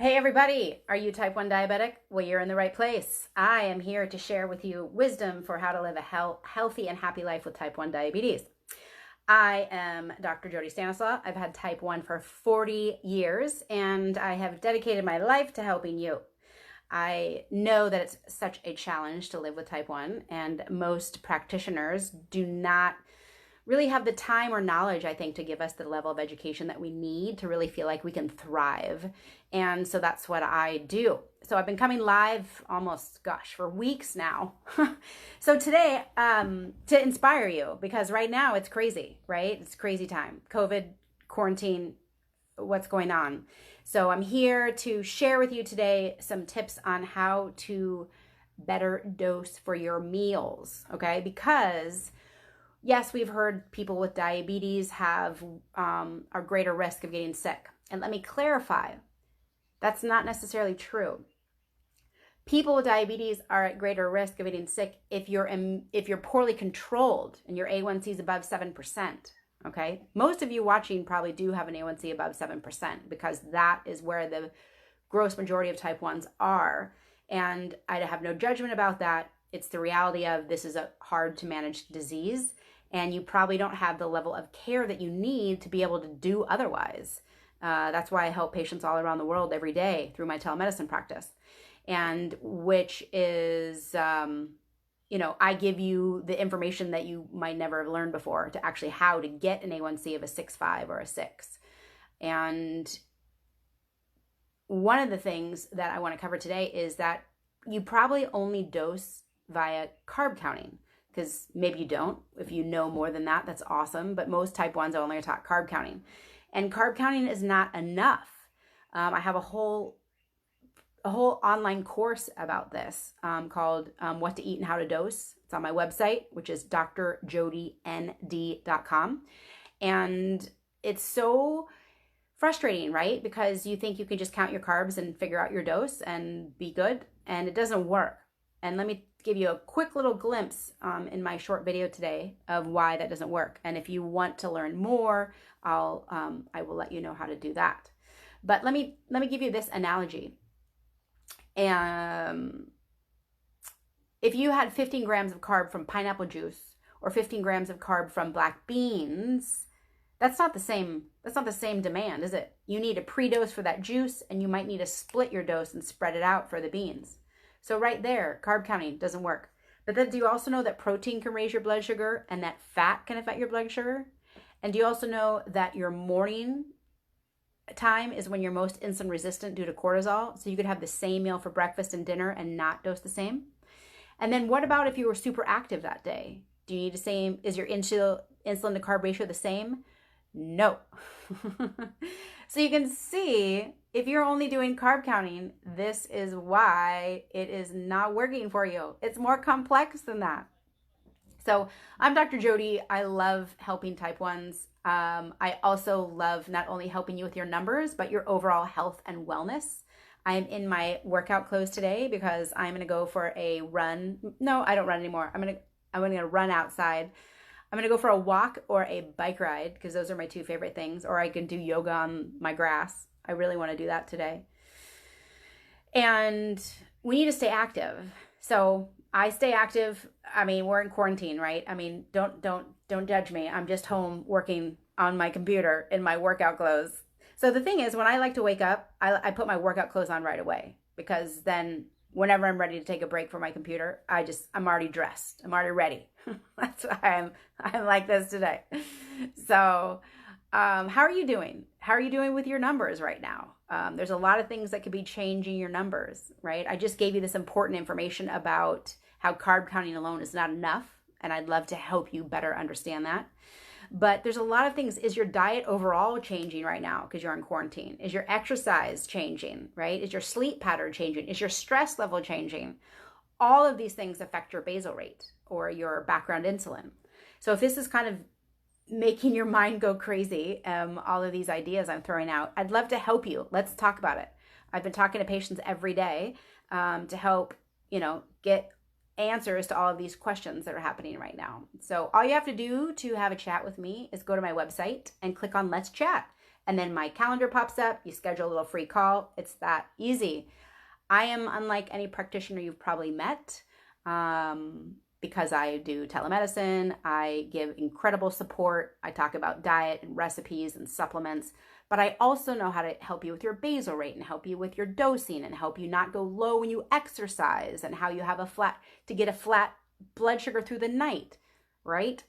Hey everybody, are you type 1 diabetic? Well, you're in the right place. I am here to share with you wisdom for how to live a healthy and happy life with type 1 diabetes. I am Dr. Jody Stanislaw. I've had type 1 for 40 years and I have dedicated my life to helping you. I know that it's such a challenge to live with type 1, and most practitioners do not really have the time or knowledge, I think, to give us the level of education that we need to really feel like we can thrive. And so that's what I do. So I've been coming live almost, for weeks now. So today, to inspire you, because right now it's crazy, right? It's crazy time. COVID, quarantine, what's going on. So I'm here to share with you today some tips on how to better dose for your meals, okay? Because yes, we've heard people with diabetes have a greater risk of getting sick. And let me clarify, that's not necessarily true. People with diabetes are at greater risk of getting sick if you're poorly controlled and your A1C is above 7%. Okay, most of you watching probably do have an A1C above 7% because that is where the gross majority of type 1s are. And I have no judgment about that. It's the reality of this is a hard to manage disease, and you probably don't have the level of care that you need to be able to do otherwise. That's why I help patients all around the world every day through my telemedicine practice, and which is, I give you the information that you might never have learned before to actually how to get an A1C of a 6.5 or a 6. And one of the things that I want to cover today is that you probably only dose via carb counting, because maybe you don't. If you know more than that, that's awesome. But most type 1s only are taught carb counting. And carb counting is not enough. I have a whole online course about this called What to Eat and How to Dose. It's on my website, which is drjodyn.com. And it's so frustrating, right? Because you think you can just count your carbs and figure out your dose and be good, and it doesn't work. And let me give you a quick little glimpse in my short video today of why that doesn't work. And if you want to learn more, I will let you know how to do that. But let me give you this analogy. If you had 15 grams of carb from pineapple juice or 15 grams of carb from black beans, that's not the same demand, is it? You need a pre-dose for that juice, and you might need to split your dose and spread it out for the beans. So right there, carb counting doesn't work. But then do you also know that protein can raise your blood sugar and that fat can affect your blood sugar? And do you also know that your morning time is when you're most insulin resistant due to cortisol? So you could have the same meal for breakfast and dinner and not dose the same. And then what about if you were super active that day? Do you need the same? Is your insulin to carb ratio the same? No. So you can see, if you're only doing carb counting, this is why it is not working for you. It's more complex than that. So I'm Dr. Jody. I love helping type 1s. I also love not only helping you with your numbers, but your overall health and wellness. I'm in my workout clothes today because I'm going to go for a run. No, I don't run anymore. I'm going to run outside. I'm going to go for a walk or a bike ride because those are my two favorite things. Or I can do yoga on my grass. I really want to do that today. And we need to stay active. So I stay active. I mean, we're in quarantine, right? I mean, don't judge me. I'm just home working on my computer in my workout clothes. So the thing is, when I like to wake up, I put my workout clothes on right away, because then whenever I'm ready to take a break from my computer, I'm already dressed. I'm already ready. That's why I'm like this today. So how are you doing? How are you doing with your numbers right now? There's a lot of things that could be changing your numbers, right? I just gave you this important information about how carb counting alone is not enough, and I'd love to help you better understand that. But there's a lot of things. Is your diet overall changing right now because you're in quarantine? Is your exercise changing, right? Is your sleep pattern changing? Is your stress level changing? All of these things affect your basal rate or your background insulin. So if this is kind of making your mind go crazy, all of these ideas I'm throwing out, I'd love to help you. Let's talk about it. I've been talking to patients every day to help, get answers to all of these questions that are happening right now. So all you have to do to have a chat with me is go to my website and click on Let's Chat. And then my calendar pops up. You schedule a little free call. It's that easy. I am unlike any practitioner you've probably met because I do telemedicine. I give incredible support. I talk about diet and recipes and supplements, but I also know how to help you with your basal rate and help you with your dosing and help you not go low when you exercise and how you have to get a flat blood sugar through the night, right?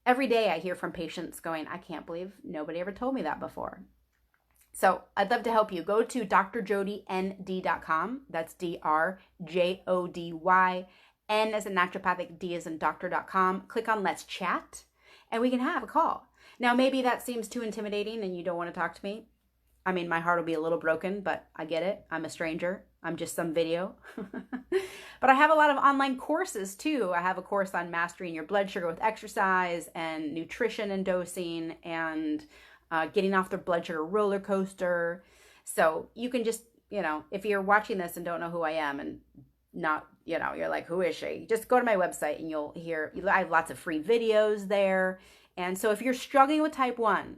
Every day I hear from patients going, I can't believe nobody ever told me that before. So I'd love to help you. Go to drjodynd.com. That's DRJODY. N as in naturopathic, D as in doctor.com. Click on Let's Chat and we can have a call. Now, maybe that seems too intimidating and you don't want to talk to me. I mean, my heart will be a little broken, but I get it. I'm a stranger. I'm just some video. But I have a lot of online courses too. I have a course on mastering your blood sugar with exercise and nutrition and dosing and getting off the blood sugar roller coaster. So you can just, if you're watching this and don't know who I am and not, you're like, who is she? Just go to my website and you'll hear, I have lots of free videos there. And so if you're struggling with type 1,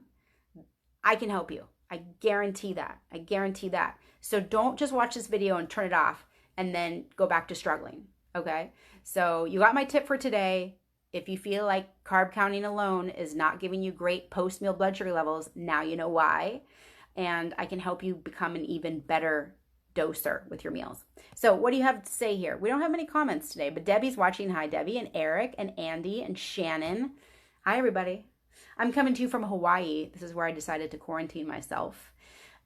I can help you. I guarantee that. I guarantee that. So don't just watch this video and turn it off and then go back to struggling. Okay. So you got my tip for today. If you feel like carb counting alone is not giving you great post-meal blood sugar levels, now you know why. And I can help you become an even better doser with your meals. So what do you have to say here? We don't have many comments today, but Debbie's watching. Hi, Debbie, and Eric and Andy and Shannon. Hi, everybody. I'm coming to you from Hawaii. This is where I decided to quarantine myself.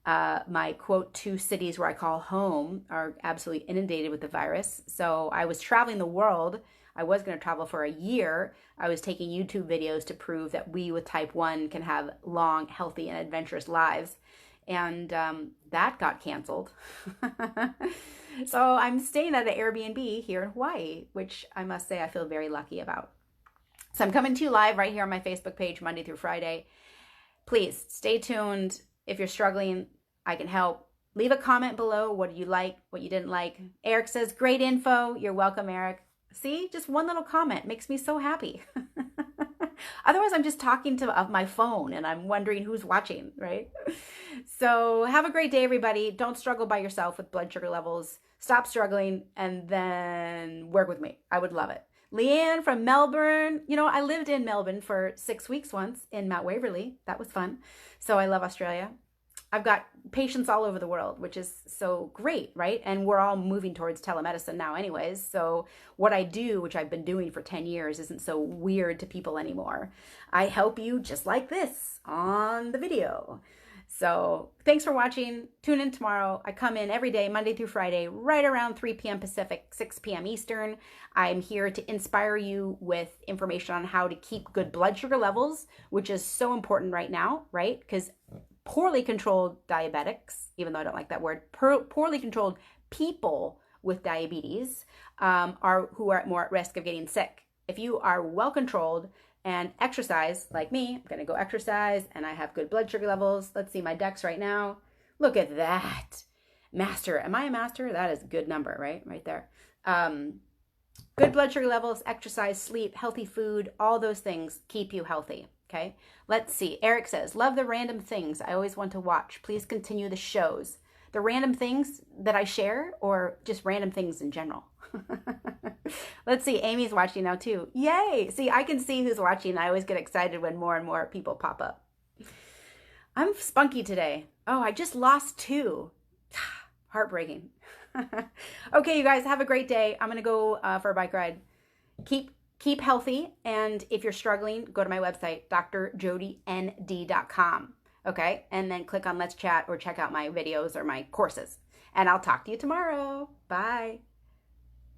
My quote, 2 cities where I call home are absolutely inundated with the virus. So I was traveling the world. I was going to travel for a year. I was taking YouTube videos to prove that we with type 1 can have long, healthy, and adventurous lives. And that got canceled. So I'm staying at an Airbnb here in Hawaii, which I must say I feel very lucky about. So I'm coming to you live right here on my Facebook page, Monday through Friday. Please stay tuned. If you're struggling, I can help. Leave a comment below. What do you like? What you didn't like? Eric says, great info. You're welcome, Eric. See, just one little comment makes me so happy. Otherwise, I'm just talking to my phone and I'm wondering who's watching, right? So have a great day, everybody. Don't struggle by yourself with blood sugar levels. Stop struggling and then work with me. I would love it. Leanne from Melbourne. I lived in Melbourne for 6 weeks once in Mount Waverly. That was fun. So I love Australia. I've got patients all over the world, which is so great, right? And we're all moving towards telemedicine now anyways. So what I do, which I've been doing for 10 years, isn't so weird to people anymore. I help you just like this on the video. So thanks for watching. Tune in tomorrow. I come in every day, Monday through Friday, right around 3 p.m. Pacific, 6 p.m. Eastern. I'm here to inspire you with information on how to keep good blood sugar levels, which is so important right now, right? Because poorly controlled diabetics, even though I don't like that word, poorly controlled people with diabetes who are more at risk of getting sick. If you are well controlled and exercise like me, I'm going to go exercise and I have good blood sugar levels. Let's see my decks right now. Look at that. Master. Am I a master? That is a good number, right? Right there. Good blood sugar levels, exercise, sleep, healthy food, all those things keep you healthy. Okay, let's see. Eric says, love the random things I always want to watch. Please continue the shows. The random things that I share or just random things in general? Let's see. Amy's watching now too. Yay. See, I can see who's watching. I always get excited when more and more people pop up. I'm spunky today. Oh, I just lost 2. Heartbreaking. Okay, you guys have a great day. I'm going to go for a bike ride. Keep healthy, and if you're struggling, go to my website, drjodynd.com, okay? And then click on Let's Chat or check out my videos or my courses. And I'll talk to you tomorrow. Bye.